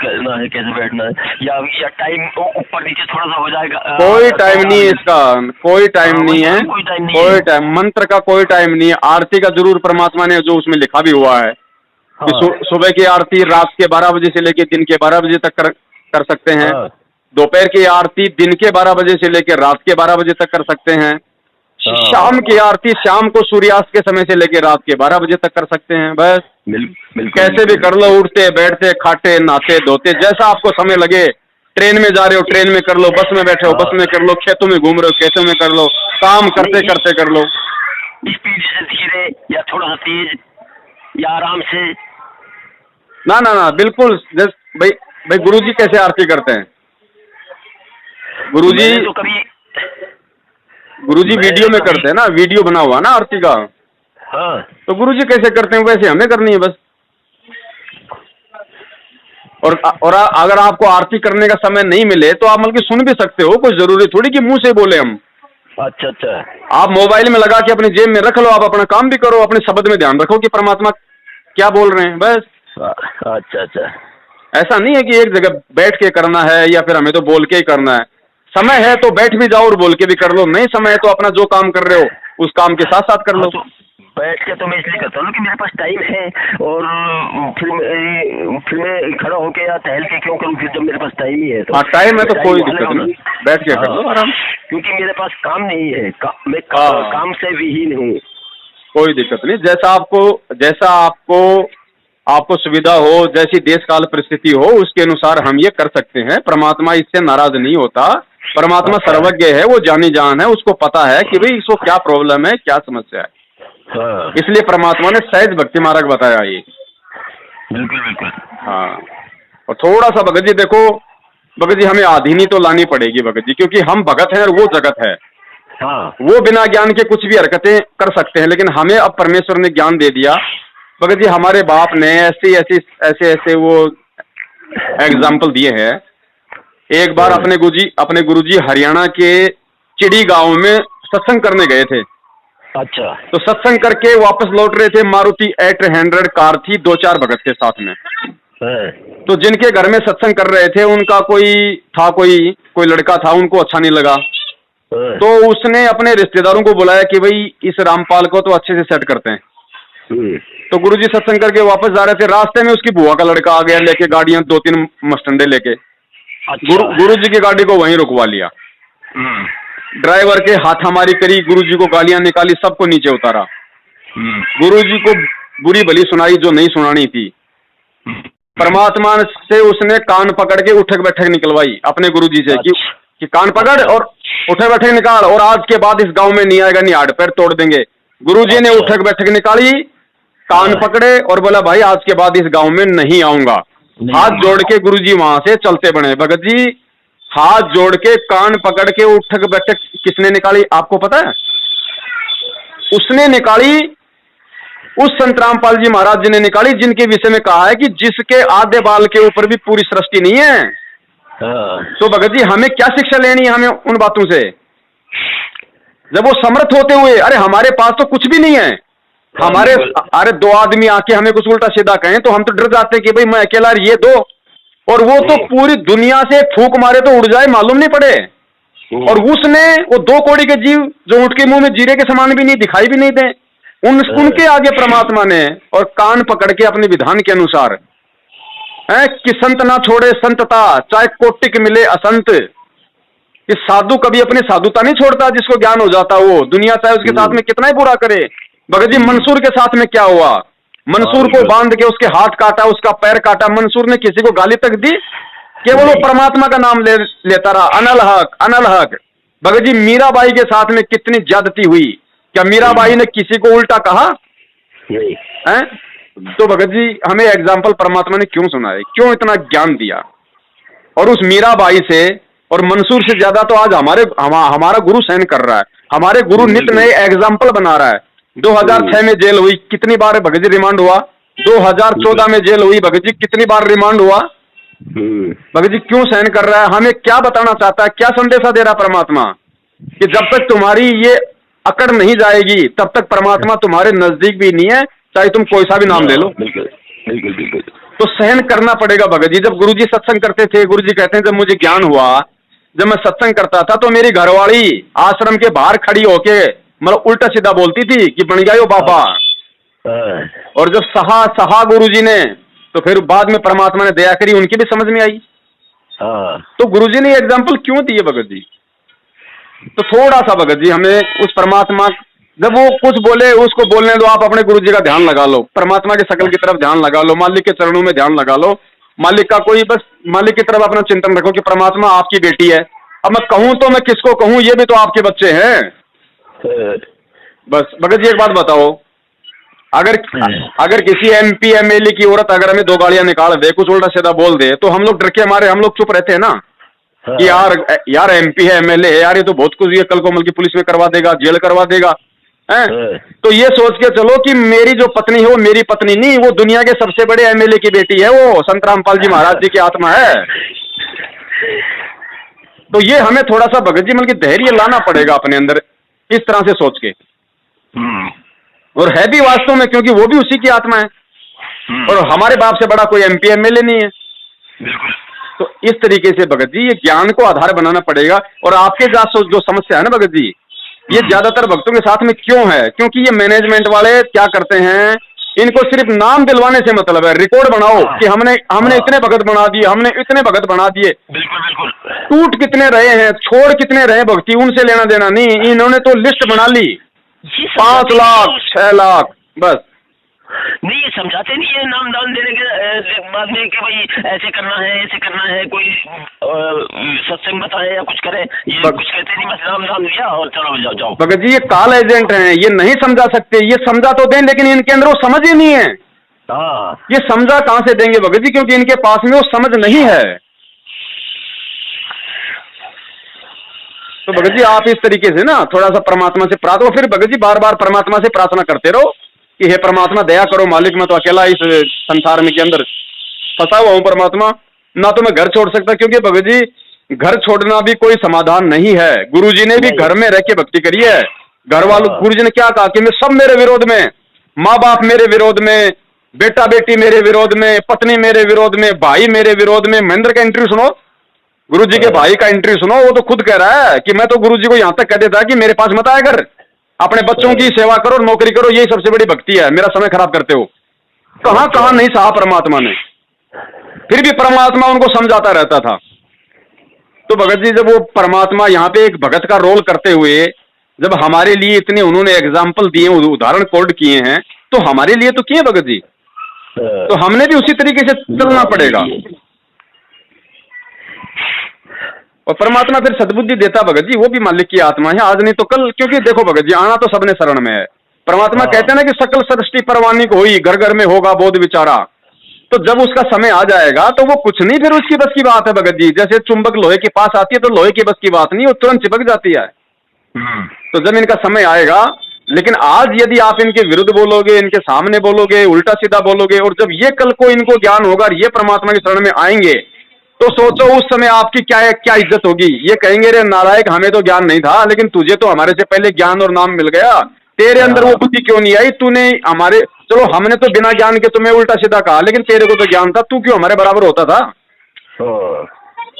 करना है, कैसे बैठना है, या टाइम ऊपर नीचे थोड़ा सा हो जाएगा।
कोई टाइम नहीं है इसका, कोई टाइम नहीं है, कोई टाइम, मंत्र का कोई टाइम नहीं है। आरती का जरूर परमात्मा ने जो उसमें लिखा भी हुआ है कि सुबह की आरती रात के 12 बजे से लेकर दिन के 12 बजे तक कर सकते हैं। दोपहर की आरती दिन के 12 बजे से लेकर रात के 12 बजे तक कर सकते हैं। शाम की आरती शाम को सूर्यास्त के समय से लेकर रात के 12 बजे तक कर सकते हैं। बस कैसे भी कर लो, उठते बैठते, खाते नहाते धोते, जैसा आपको समय लगे। ट्रेन में जा रहे हो ट्रेन में कर लो, बस में बैठे हो बस में कर लो, खेतों में घूम रहे हो खेतों में कर लो, काम करते करते कर लो।
स्पीड से धीरे या थोड़ा सा तेज या आराम से?
ना बिल्कुल। भाई गुरुजी कैसे आरती करते हैं? गुरुजी गुरुजी वीडियो में करते हैं ना, वीडियो बना हुआ ना आरती का।
हाँ,
तो गुरुजी कैसे करते हैं वैसे हमें करनी है बस। और अगर आपको आरती करने का समय नहीं मिले तो आप मतलब कि सुन भी सकते हो, कोई जरूरी थोड़ी कि मुंह से बोले हम।
अच्छा अच्छा।
आप मोबाइल में लगा के अपनी जेब में रख लो, आप अपना काम भी करो, अपने शब्द में ध्यान रखो कि परमात्मा क्या बोल रहे हैं बस।
अच्छा अच्छा।
ऐसा नहीं है कि एक जगह बैठ के करना है या फिर हमें तो बोल के ही करना है। समय है तो बैठ भी जाओ और बोल के भी कर लो, नहीं समय है तो अपना जो काम कर रहे हो उस काम के साथ साथ कर लो।
तो बैठ के तो मैं इसलिए करता हूँ कि मेरे पास टाइम है, और फिर मैं खड़ा होके या टहल के क्यों करूँ, फिर जब मेरे पास टाइम ही है तो।
हाँ टाइम है तो कोई दिक्कत नहीं, बैठ के कर लो आराम।
क्योंकि मेरे पास काम नहीं है, मैं काम से विहीन हूँ।
कोई दिक्कत नहीं, जैसा आपको सुविधा हो, जैसी देश काल परिस्थिति हो उसके अनुसार हम ये कर सकते हैं। परमात्मा इससे नाराज नहीं होता, परमात्मा सर्वज्ञ है, वो जानी जान है, उसको पता है कि भाई इसको क्या प्रॉब्लम है, क्या समस्या है।
हाँ।
इसलिए परमात्मा ने सहज भक्ति मार्ग बताया ये।
बिल्कुल बिल्कुल।
हाँ, और थोड़ा सा भगत जी देखो, भगत जी हमें आधीनी तो लानी पड़ेगी भगत जी, क्योंकि हम भगत हैं और वो जगत है।
हाँ।
वो बिना ज्ञान के कुछ भी हरकतें कर सकते हैं, लेकिन हमें अब परमेश्वर ने ज्ञान दे दिया। भगत जी हमारे बाप ने ऐसे वो एग्जाम्पल दिए हैं। एक बार अपने गुरुजी हरियाणा के चिड़ी गांव में सत्संग करने गए थे।
अच्छा।
तो सत्संग करके वापस लौट रहे थे, मारुति 800 कार थी, 2-4 भगत थे साथ में। तो जिनके घर में सत्संग कर रहे थे उनका कोई लड़का था, उनको अच्छा नहीं लगा। तो उसने अपने रिश्तेदारों को बुलाया कि भाई इस रामपाल को तो अच्छे से सेट करते हैं। तो गुरुजी सत्संग करके वापस जा रहे थे, रास्ते में उसकी बुआ का लड़का आ गया लेके गाड़ियां 2-3 मस्टंडे लेके।
अच्छा।
गुरुजी की गाड़ी को वहीं रुकवा लिया। ड्राइवर के हाथामारी करी, गुरुजी को गालियां निकाली, सबको नीचे उतारा। गुरुजी को बुरी भली सुनाई जो नहीं सुनानी थी। परमात्मा से उसने कान पकड़ के उठक बैठक निकलवाई अपने गुरुजी से कि कान पकड़ और उठक बैठक निकाल, और आज के बाद इस गांव में नहीं आएगा, नहीं हाड़ पैर तोड़ देंगे। गुरुजी ने उठक बैठक निकाली, कान पकड़े और बोला भाई आज के बाद इस गांव में नहीं आऊंगा। हाथ जोड़ के गुरुजी वहां से चलते बने। भगत जी हाथ जोड़ के कान पकड़ के उठक बैठक किसने निकाली आपको पता है? उसने निकाली, उस संत रामपाल जी महाराज जी ने निकाली, जिनके विषय में कहा है कि जिसके आधे बाल के ऊपर भी पूरी सृष्टि नहीं है। तो भगत जी हमें क्या शिक्षा लेनी है हमें उन बातों से, जब वो समर्थ होते हुए? अरे हमारे पास तो कुछ भी नहीं है, अरे 2 आदमी आके हमें कुछ उल्टा सीधा कहें तो हम तो डर जाते हैं कि भाई मैं अकेला ये दो, और वो तो पूरी दुनिया से फूंक मारे तो उड़ जाए मालूम नहीं पड़े। और उसने वो 2 कौड़ी के जीव जो ऊँट के मुंह में जीरे के समान भी नहीं दिखाई भी नहीं दे, उनके आगे परमात्मा ने और कान पकड़ के अपने विधान के अनुसार है कि संत ना छोड़े संतता, चाहे कोटिक मिले असंत। कि साधु कभी अपनी साधुता नहीं छोड़ता, जिसको ज्ञान हो जाता वो दुनिया चाहे उसके साथ में कितना ही बुरा करे। भगत जी मंसूर के साथ में क्या हुआ? मंसूर को बांध के उसके हाथ काटा, उसका पैर काटा, मंसूर ने किसी को गाली तक दी? केवल वो परमात्मा का नाम लेता रहा, अनल हक अनल हक। भगत जी मीराबाई के साथ में कितनी ज्यादती हुई, क्या मीराबाई ने किसी को उल्टा कहा है? तो भगत जी हमें एग्जाम्पल परमात्मा ने क्यों सुनाए, क्यों इतना ज्ञान दिया? और उस मीराबाई से और मंसूर से ज्यादा तो आज हमारा गुरु सहन कर रहा है। हमारे गुरु नित्य नए एग्जाम्पल बना रहा है। 2006 में जेल हुई, कितनी बार भगत जी रिमांड हुआ? 2014 में जेल हुई, भगत जी कितनी बार रिमांड हुआ? भगत जी क्यों सहन कर रहा है? हमें क्या बताना चाहता है, क्या संदेशा दे रहा परमात्मा? कि जब तक तुम्हारी ये अकड़ नहीं जाएगी तब तक परमात्मा तुम्हारे नजदीक भी नहीं है, चाहे तुम कोई सा भी नाम ले लो।
बिल्कुल बिल्कुल बिल्कुल।
तो सहन करना पड़ेगा भगत जी। जब गुरुजी सत्संग करते थे, गुरुजी कहते हैं जब मुझे ज्ञान हुआ, जब मैं सत्संग करता था तो मेरी घरवाली आश्रम के बाहर खड़ी होके मतलब उल्टा सीधा बोलती थी कि बन गया यो बाबा। और जब सहा गुरुजी ने, तो फिर बाद में परमात्मा ने दया करी, उनकी भी समझ में आई। तो गुरुजी ने एग्जाम्पल क्यों दिए भगत जी? तो थोड़ा सा भगत जी हमें उस परमात्मा, जब वो कुछ बोले उसको बोलने दो, आप अपने गुरुजी का ध्यान लगा लो, परमात्मा के शकल की तरफ ध्यान लगा लो, मालिक के चरणों में ध्यान लगा लो, मालिक की तरफ अपना चिंतन रखो कि परमात्मा आपकी बेटी है। अब मैं कहूं तो मैं किसको कहूं, ये भी तो आपके बच्चे हैं। बस भगत जी एक बात बताओ, अगर किसी MP MLA की औरत अगर हमें 2 गालियां निकाल दे, कुछ उल्टा सीधा बोल दे, तो हम लोग डर के हमारे हम लोग चुप रहते हैं ना? कि यार MP है, MLA है, यार ये तो बहुत कुछ, ये कल को बल्कि पुलिस में करवा देगा, जेल करवा देगा हैं। तो ये सोच के चलो कि मेरी जो पत्नी है वो मेरी पत्नी नहीं, वो दुनिया के सबसे बड़े MLA की बेटी है, वो संत रामपाल जी महाराज जी की आत्मा है। तो ये हमें थोड़ा सा भगत जी मतलब धैर्य लाना पड़ेगा अपने अंदर, इस तरह से सोच के। और है भी वास्तव में, क्योंकि वो भी उसी की आत्मा है, और हमारे बाप से बड़ा कोई MP MLA नहीं है। तो इस तरीके से भगत जी ये ज्ञान को आधार बनाना पड़ेगा। और आपके साथ जो समस्या है ना भगत जी, ये ज्यादातर भक्तों के साथ में क्यों है? क्योंकि ये मैनेजमेंट वाले क्या करते हैं, इनको सिर्फ नाम दिलवाने से मतलब है, रिकॉर्ड बनाओ कि हमने इतने भगत बना दिए, हमने इतने भगत बना दिए।
बिल्कुल।
टूट कितने रहे हैं, छोड़ कितने रहे भक्ति, उनसे लेना देना नहीं। इन्होंने तो लिस्ट बना ली 5 लाख 6 लाख, बस
नहीं ये समझाते नहीं है नाम दान देने के बाद में कि भाई ऐसे करना है, कोई सत्संग बताए या कुछ करे, ये कुछ कहते नहीं, बस नाम दान दिया और चलो जाओ।
भगत जी ये कॉल एजेंट हैं, ये नहीं समझा सकते, ये समझा तो दें लेकिन इनके अंदर वो समझ ही नहीं है। ये समझा कहां से देंगे भगत जी, क्योंकि इनके पास में वो समझ नहीं है। तो भगत जी आप इस तरीके से ना थोड़ा सा परमात्मा से प्रार्थना, फिर भगत जी बार बार परमात्मा से प्रार्थना करते रहो कि हे परमात्मा दया करो मालिक, मैं तो अकेला इस संसार में के अंदर फंसा हुआ हूं परमात्मा, ना तो मैं घर छोड़ सकता। क्योंकि भगत जी घर छोड़ना भी कोई समाधान नहीं है। गुरुजी ने भी घर में रह के भक्ति करी है। घर वालों, गुरुजी ने क्या कहा कि मैं सब मेरे विरोध में, माँ बाप मेरे विरोध में, बेटा बेटी मेरे विरोध में, पत्नी मेरे विरोध में, भाई मेरे विरोध में। महेंद्र का इंटरव्यू सुनो, गुरुजी के भाई का इंटरव्यू सुनो, वो तो खुद कह रहा है कि मैं तो गुरुजी को यहां तक कह देता कि मेरे पास मत आया कर, अपने बच्चों की सेवा करो, नौकरी करो, यही सबसे बड़ी भक्ति है, मेरा समय खराब करते हो। कहां नहीं सहा परमात्मा ने, फिर भी परमात्मा उनको समझाता रहता था। तो भगत जी जब वो परमात्मा यहाँ पे एक भगत का रोल करते हुए जब हमारे लिए इतने उन्होंने एग्जाम्पल दिए, उदाहरण कोड किए हैं, तो हमारे लिए तो किए भगत जी, तो हमने भी उसी तरीके से चलना पड़ेगा। और परमात्मा फिर सद्बुद्धि देता भगत जी, वो भी मालिक की आत्मा है, आज नहीं तो कल। क्योंकि देखो भगत जी आना तो सबने शरण में है। परमात्मा कहते हैं ना कि सकल सृष्टि परवानी को हुई, घर घर में होगा बोध विचारा। तो जब उसका समय आ जाएगा तो वो कुछ नहीं फिर उसकी बस की बात है भगत जी। जैसे चुंबक लोहे के पास आती है तो लोहे की बस की बात नहीं, वो तुरंत चिपक जाती है। तो जब इनका समय आएगा, लेकिन आज यदि आप इनके विरुद्ध बोलोगे, इनके सामने बोलोगे, उल्टा सीधा बोलोगे, और जब ये कल को इनको ज्ञान होगा और ये परमात्मा की शरण में आएंगे, तो सोचो उस समय आपकी क्या इज्जत होगी। ये कहेंगे रे नालायक, हमें तो ज्ञान नहीं था, लेकिन तुझे तो हमारे से पहले ज्ञान और नाम मिल गया, तेरे अंदर वो बुद्धि क्यों नहीं आई? तूने हमारे, चलो हमने तो बिना ज्ञान के तुम्हें उल्टा सीधा कहा, लेकिन तेरे को तो ज्ञान था, तू क्यों हमारे बराबर होता था?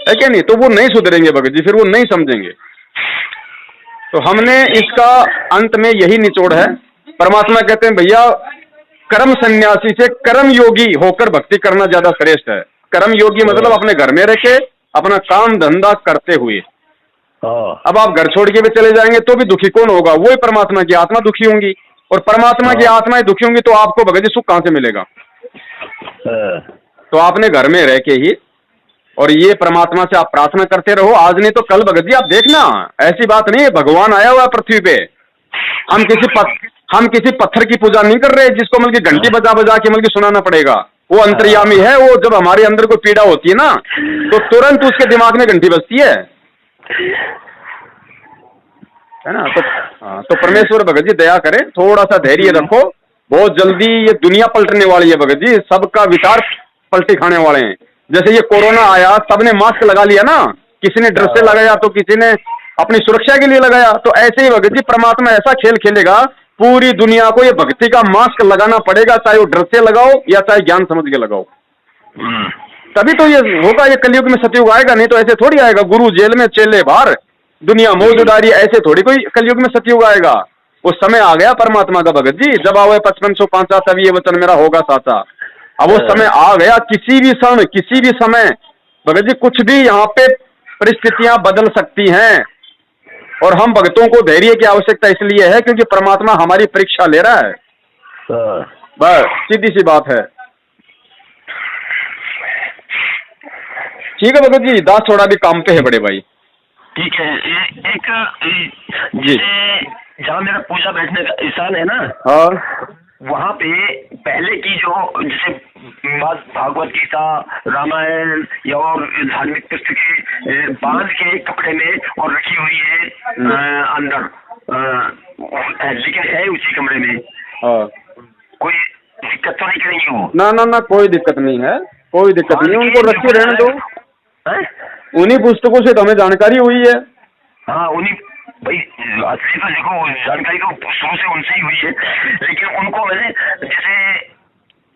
है क्या नहीं? तो वो नहीं सुधरेंगे भगत जी, फिर वो नहीं समझेंगे। तो हमने इसका अंत में यही निचोड़ है। परमात्मा कहते हैं भैया कर्म सन्यासी से कर्म योगी होकर भक्ति करना ज्यादा श्रेष्ठ है। कर्म योगी मतलब अपने घर में रह के अपना काम धंधा करते हुए। अब आप घर छोड़ के भी चले जाएंगे तो भी दुखी कौन होगा? वही परमात्मा की आत्मा दुखी होंगी, और परमात्मा की आत्माएं दुखी होंगी तो आपको भगत जी सुख कहां से मिलेगा? तो आपने घर में रह के ही, और ये परमात्मा से आप प्रार्थना करते रहो, आज नहीं तो कल भगत जी आप देखना, ऐसी बात नहीं है भगवान आया हुआ है पृथ्वी पे। हम किसी पत्थर की पूजा नहीं कर रहे जिसको मतलब घंटी बजा बजा के मतलब सुनाना पड़ेगा। वो अंतर्यामी है, वो जब हमारे अंदर कोई पीड़ा होती है ना तो तुरंत उसके दिमाग में घंटी बजती है ना। तो परमेश्वर भगत जी दया करें, थोड़ा सा धैर्य रखो, बहुत जल्दी ये दुनिया पलटने वाली है भगत जी, सबका विचार पलटी खाने वाले हैं। जैसे ये कोरोना आया, सबने मास्क लगा लिया ना, किसी ने ड्रेस से लगाया तो किसी ने अपनी सुरक्षा के लिए लगाया, तो ऐसे ही भगत जी परमात्मा ऐसा खेल खेलेगा, पूरी दुनिया को ये भक्ति का मास्क लगाना पड़ेगा, चाहे वो ड्रेस से लगाओ या चाहे ज्ञान समझ के लगाओ, तभी तो ये होगा। ये कलयुग में सतयुग आएगा, नहीं तो ऐसे थोड़ी आएगा। गुरु जेल में चेले बाहर, दुनिया मौजूदारी, ऐसे थोड़ी कोई कलयुग में सतयुग आएगा। वो समय आ गया परमात्मा का भगत जी, जब आओ 5505 तभी ये वचन मेरा होगा साचा। अब वो समय आ गया, किसी भी क्षण किसी भी समय भगत जी कुछ भी यहाँ पे परिस्थितियां बदल सकती हैं, और हम भक्तों को धैर्य की आवश्यकता इसलिए है क्योंकि परमात्मा हमारी परीक्षा ले रहा है। बस सीधी सी बात है। ठीक है भगत जी, दास थोड़ा भी काम पे है बड़े भाई।
ठीक है। एक जैसे जहाँ मेरा पूजा बैठने का स्थान है ना, वहाँ पे पहले की जो जैसे भागवत गीता, रामायण या और धार्मिक पुस्तकें बांध के कपड़े में और रखी हुई है अंदर, लेकिन है उसी कमरे में।
हाँ।
कोई दिक्कत तो नहीं करेंगे वो?
ना ना ना, कोई दिक्कत नहीं है, कोई दिक्कत नहीं, उनको रखे रहने दो। उन्हीं पुस्तकों से तो हमें जानकारी हुई है।
हाँ, उन्हीं भाई असली तो देखो जानकारी तो शुरू से उनसे ही हुई है, लेकिन उनको मैंने जैसे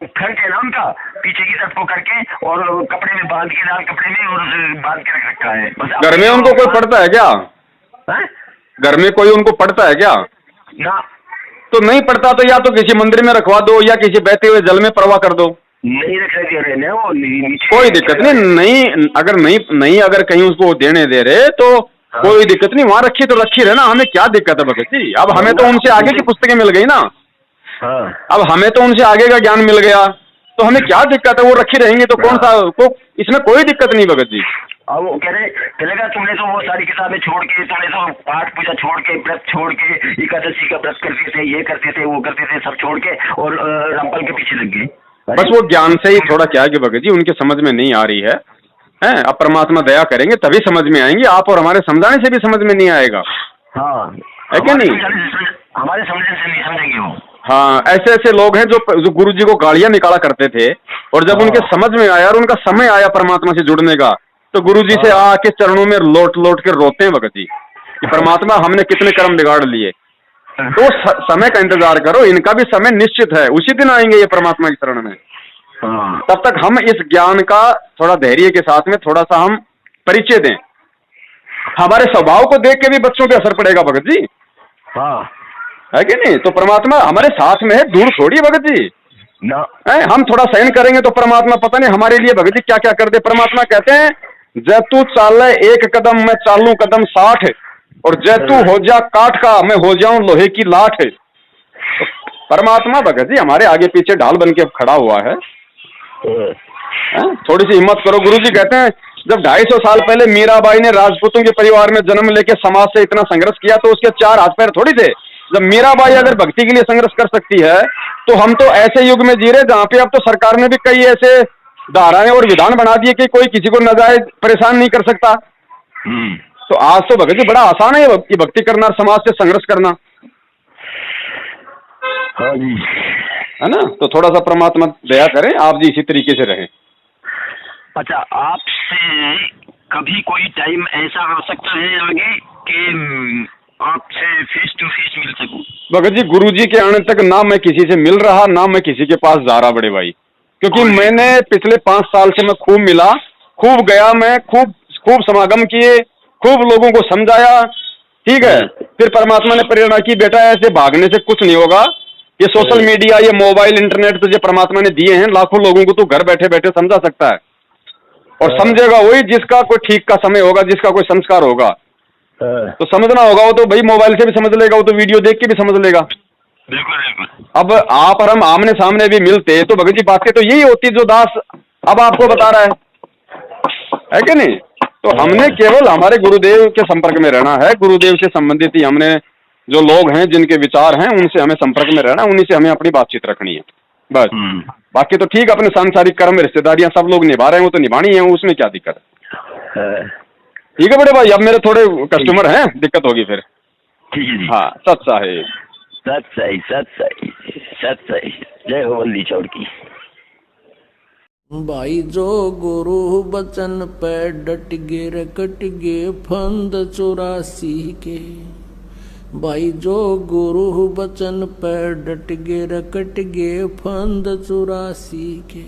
फ्रंट है ना उनका, पीछे की तरफ को करके और कपड़े में बांध के, लाल कपड़े में और बांध के रख रखा है। बस
घर में उनको कोई पढ़ता है क्या? घर में कोई उनको पढ़ता है क्या?
ना।
तो नहीं पढ़ता तो या तो किसी मंदिर में रखवा दो या किसी बहते हुए जल में प्रवाह कर दो।
नहीं रख रहे ना वो नीचे,
कोई दिक्कत नहीं, अगर कहीं उसको देने दे रहे तो कोई दिक्कत नहीं, वहाँ रखी तो रखी रहे ना, हमें क्या दिक्कत है भगत जी? अब हमें तो उनसे आगे की पुस्तकें मिल गई ना। अब हमें तो उनसे आगे का ज्ञान मिल गया, तो हमें क्या दिक्कत है? वो रखी रहेंगे तो कौन सा इसमें कोई दिक्कत नहीं भगत जी।
अब वो कह रहे चलेगा, तुमने तो वो सारी किताबें छोड़ के, तुमने तो पाठ पूजा छोड़ के, व्रत छोड़ के, एकादशी का व्रत करते थे, ये करते थे, वो करते थे, सब छोड़ के और रामपाल के पीछे लग गए।
बस वो ज्ञान से ही थोड़ा क्या है कि भगत जी उनके समझ में नहीं आ रही है। अब परमात्मा दया करेंगे तभी समझ में आएंगी, आप और हमारे समझाने से भी समझ में नहीं आएगा।
हाँ,
है क्या नहीं?
हमारे समझने से नहीं समझेंगे वो।
हाँ, ऐसे ऐसे लोग हैं जो गुरु जी को गालियां निकाला करते थे, और जब उनके समझ में आया और उनका समय आया परमात्मा से जुड़ने का, तो गुरु जी से आके चरणों में लोट लोट के रोते हैं भगत जी कि परमात्मा हमने कितने कर्म बिगाड़ लिए। तो समय का इंतजार करो, इनका भी समय निश्चित है, उसी दिन आएंगे ये परमात्मा की शरण में। तब तक हम इस ज्ञान का थोड़ा धैर्य के साथ में थोड़ा सा हम परिचय दें। हमारे स्वभाव को देख के भी बच्चों पे असर पड़ेगा भगत जी। है कि नहीं? तो परमात्मा हमारे साथ में है, दूर थोड़ी भगत जी ना। हम थोड़ा सहन करेंगे तो परमात्मा पता नहीं हमारे लिए भगत जी क्या क्या कर दे। परमात्मा कहते हैं जब तू चाल एक कदम मैं चालू कदम 60, और जब तू हो जा काठ का मैं हो जाऊं लोहे की लाठ। तो परमात्मा भगत जी हमारे आगे पीछे ढाल बन के खड़ा हुआ है। थोड़ी सी हिम्मत करो। गुरु जी कहते हैं जब 250 साल पहले मीराबाई ने राजपूतों के परिवार में जन्म लेके समाज से इतना संघर्ष किया, तो उसके 4 हाथ पैर थोड़ी थे। जब मीराबाई अगर भक्ति के लिए संघर्ष कर सकती है, तो हम तो ऐसे युग में जी रहे जहाँ पे अब तो सरकार ने भी कई ऐसे धाराएं और विधान बना दिए कि कोई किसी को नाजायज परेशान नहीं कर सकता। तो आज तो भगत जी बड़ा आसान है ये भक्ति करना, समाज से संघर्ष करना।
हाँ जी,
है ना? तो थोड़ा सा परमात्मा दया करें, आप जी इसी तरीके से रहें।
अच्छा, आपसे कभी कोई टाइम ऐसा आ सकता है आगे कि आपसे फेस टू फेस मिल सकूं?
भगत जी गुरु जी के आने तक ना मैं किसी से मिल रहा, ना मैं किसी के पास जा रहा बड़े भाई, क्योंकि मैंने पिछले 5 साल से मैं खूब मिला, खूब गया, मैं खूब समागम किए, खूब लोगों को समझाया। ठीक है, फिर परमात्मा ने प्रेरणा की, बेटा ऐसे भागने से कुछ नहीं होगा, ये सोशल मीडिया, ये मोबाइल, इंटरनेट तुझे परमात्मा ने दिए हैं, लाखों लोगों को तू घर बैठे बैठे समझा सकता है, और समझेगा वही जिसका कोई ठीक का समय होगा, जिसका कोई संस्कार होगा। तो समझना होगा, वो तो भाई मोबाइल से भी समझ लेगा, वो तो वीडियो देख के भी समझ लेगा।
बिल्कुल।
अब आप और हम आमने सामने भी मिलते तो भगत जी बातें तो यही होती जो दास अब आपको बता रहा है कि नहीं? तो हमने केवल हमारे गुरुदेव के संपर्क में रहना है, गुरुदेव से संबंधित ही हमने जो लोग हैं, जिनके विचार हैं, उनसे हमें संपर्क में रहना, उन्हीं से हमें अपनी बातचीत रखनी है बस। बाकी तो ठीक, अपने सांसारिक कर्म रिश्तेदारियां सब लोग निभा रहे हैं, वो तो निभानी है, उसमें क्या दिक्कत है। ठीक है बड़े भाई, अब मेरे थोड़े कस्टमर हैं, दिक्कत होगी फिर।
ठीक है जी।
हाँ, सत साहिब,
सत सही, सत सही, सत सही। जय हो बंदी चौड़ की।
भाई जो गुरु बचन पे डट गे रकट गे फंद 84 के। भाई जो गुरु बचन पे डट गे रकट गे फंद 84 के।